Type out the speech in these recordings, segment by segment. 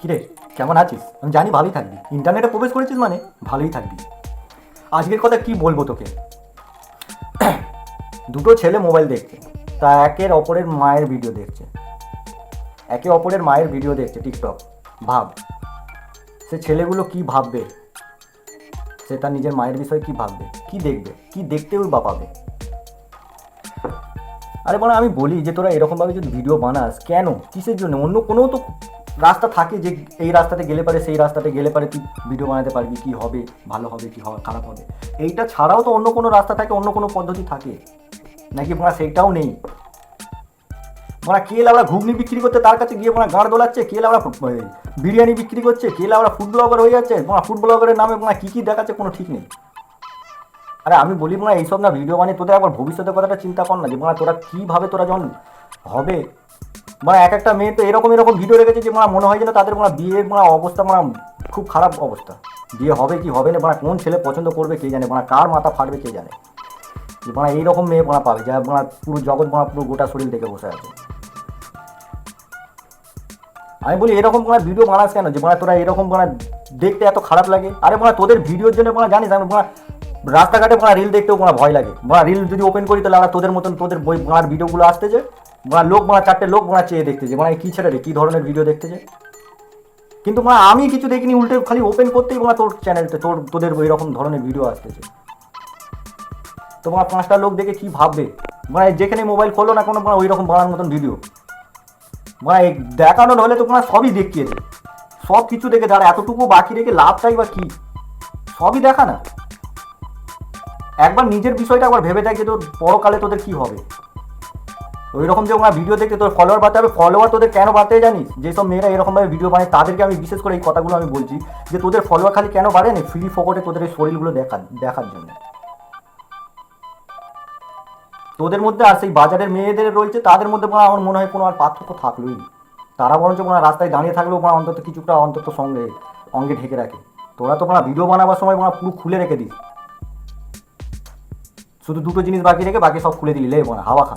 কিরে, কেমন আছিস? আমি জানি ভালোই থাকবি, ইন্টারনেটে প্রবেশ করেছিস মানে ভালোই থাকবি। আজকের কথা কি বলবো তোকে। দুটো ছেলে মোবাইল দেখছে, তা একের অপরের মায়ের ভিডিও দেখছে, একে অপরের মায়ের ভিডিও দেখছে টিকটক। ভাব, সে ছেলেগুলো কি ভাববে, সে তার নিজের মায়ের বিষয়ে কি ভাববে, কি দেখবে, কি দেখতেও বা পাবে। আরে বলা, আমি বলি যে তোরা এরকমভাবে যদি ভিডিও বানাস কেন, কিসের জন্য? অন্য কোনো তো রাস্তা থাকে যে এই রাস্তাতে গেলে পারে, সেই রাস্তাতে গেলে পারে তুই ভিডিও বানাতে পারবি, কি হবে, ভালো হবে কি হবে, খারাপ হবে। এইটা ছাড়াও তো অন্য কোনো রাস্তা থাকে, অন্য কোনো পদ্ধতি থাকে নাকি? মানে সেইটাও নেই। মানে কে লাউড়া ঘুগনি বিক্রি করতে তার কাছে গিয়ে মানে গাঁড় দোলাচ্ছে, কে লাউড়া বিরিয়ানি বিক্রি করছে, কে লাউড়া ফুড ব্লগার হয়ে যাচ্ছে, মানে ফুড ব্লগারের নামে মানে কী কী দেখাচ্ছে কোনো ঠিক নেই। আরে আমি বলি মানে এইসব না ভিডিও বানিয়ে তোদের একবার ভবিষ্যতের কথাটা চিন্তা কর না, যে মানে তোরা কীভাবে তোরা যখন হবে। মানে এক একটা মেয়ে তো এরকম এরকম ভিডিও রেখেছে যে মানে মনে হয় যেন তাদের মানে বিয়ের মানে অবস্থা মানে খুব খারাপ অবস্থা। বিয়ে হবে কি হবে না, মানে কোন ছেলে পছন্দ করবে কে জানে, মানে কার মাথা ফাটবে কে জানে, যে মানে এইরকম মেয়ে মানে পাবে যা মানে পুরো জগৎ মানে পুরো গোটা শরীর দেখে বসে আছে। আমি বলি এরকম মানে ভিডিও বানাস কেন, যে মানে তোরা এরকম মানে দেখতে এত খারাপ লাগে। আরে মানে তোদের ভিডিওর জন্য মানে জানিস আমি মানে রাস্তাঘাটে মানে রিল দেখতেও মানে ভয় লাগে। মানে রিল যদি ওপেন করি তাহলে তোদের মতন তোদের বই মানে ভিডিওগুলো আসতেছে, মানে লোক মানে চারটে লোক মানে চেয়ে দেখতেছে, মানে কী ছেড়ে রে কী ধরনের ভিডিও দেখতেছে। কিন্তু মানে আমি কিছু দেখিনি, উল্টে খালি ওপেন করতেই মানে তোর চ্যানেলতে তোদের এরকম ধরনের ভিডিও আসতেছে। তোমার পাঁচটা লোক দেখে কি ভাববে, মানে যেখানে মোবাইল খোলো না কোনো মানে ওই রকম বানার মতন ভিডিও মানে দেখানোর হলে তো মানে সবই দেখিয়ে দেয়, সব কিছু দেখে যারা এতটুকু বাকি রেখে লাভটাই বা কি, সবই দেখা না। একবার নিজের বিষয়টা একবার ভেবে দেখ যে তোর পরকালে তোদের কি হবে। ওই রকম যে ওরা ভিডিও দেখে তোর ফলোয়ার বাড়তে হবে, ফলোয়ার তোদের কেন বাড়তে জানিস? যেসব মেয়েরা এরকমভাবে ভিডিও বানায় তাদেরকে আমি বিশেষ করে এই কথাগুলো আমি বলছি, যে তোদের ফলোয়ার খালি কেন বাড়ে না, ফ্রি ফোকটে তোদের এই শরীরগুলো দেখার জন্য। তোদের মধ্যে আর সেই বাজারের মেয়েদের রয়েছে, তাদের মধ্যে আমার মনে হয় কোনো আর পার্থক্য থাকলোই। তারা বরঞ্চ কোনো রাস্তায় দাঁড়িয়ে থাকলেও অন্তত কিছুটা অন্তত সঙ্গে অঙ্গে ঢেকে রাখে। তোরা তো ভিডিও বানাবার সময় পুরো খুলে রেখে দিস, শুধু দুটো জিনিস বাকি রেখে বাকি সব খুলে দিলি, লে হাওয়া খা।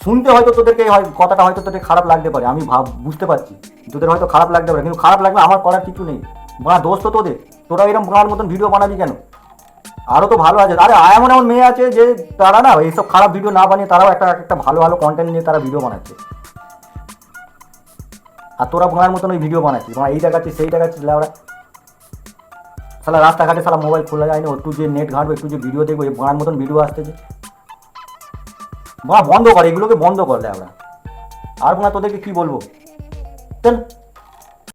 শুনতে হয়তো তোদেরকে কথাটা হয়তো তোদের খারাপ লাগতে পারে, আমি বুঝতে পারছি তোদের হয়তো খারাপ লাগতে পারে, কিন্তু খারাপ লাগবে আমার করার কিছু নেই। দোষ তো তোদের, তোরা এরকম বানার মতন ভিডিও বানাবি কেন? আরও তো ভালো আছে। আরে এমন এমন মেয়ে আছে যে তারা না এইসব খারাপ ভিডিও না বানিয়ে তারাও একটা ভালো ভালো কন্টেন্ট নিয়ে তারা ভিডিও বানাচ্ছে, আর তোরা বানার মতন ওই ভিডিও বানাচ্ছিস, এই দেখাচ্ছিস সেই দেখাচ্ছিস। ওরা সালা রাস্তাঘাটে সালা মোবাইল খোলা যায়নি, একটু যে নেট ঘাঁটবো, একটু যে ভিডিও দেখবো, এই বানার মতন ভিডিও আসতেছে। বন্ধ কর, এগুলোকে বন্ধ করলে আমরা আর তোদেরকে কি বলবো। চল।